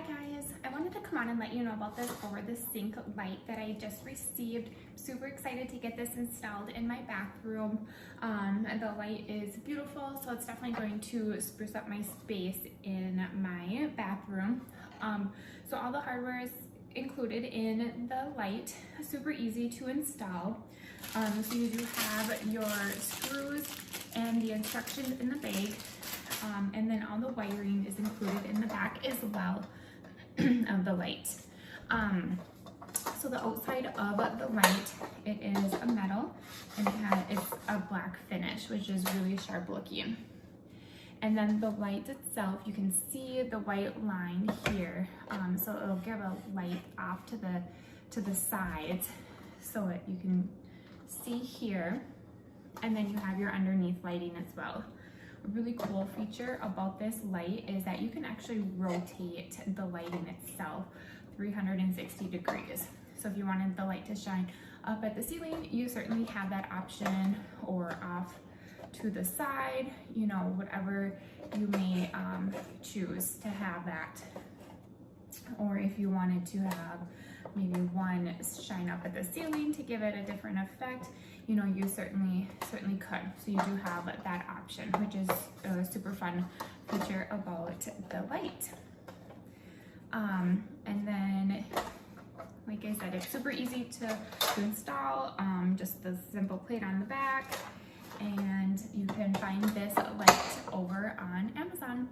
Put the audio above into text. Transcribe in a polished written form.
guys, I wanted to come on and let you know about this over the sink light that I just received. Super excited to get this installed in my bathroom. The light is beautiful, so it's definitely going to spruce up my space in my bathroom. So all the hardware is included in the light, super easy to install. So you do have your screws and the instructions in the bag. And then all the wiring is included in the back as well of the light. So the outside of the light, it is a metal and it's a black finish, which is really sharp looking. And then the light itself, you can see the white line here. So it'll give a light off to the sides, so you can see here. And then you have your underneath lighting as well. A really cool feature about this light is that you can actually rotate the lighting itself 360 degrees. So if you wanted the light to shine up at the ceiling, you certainly have that option, or off to the side, you know, whatever you may choose to have that. Or if you wanted to have maybe one shine up at the ceiling to give it a different effect, you know, you certainly could. So you do have that option, which is a super fun feature about the light. And then, like I said, it's super easy to install, just the simple plate on the back, and you can find this light over on Amazon.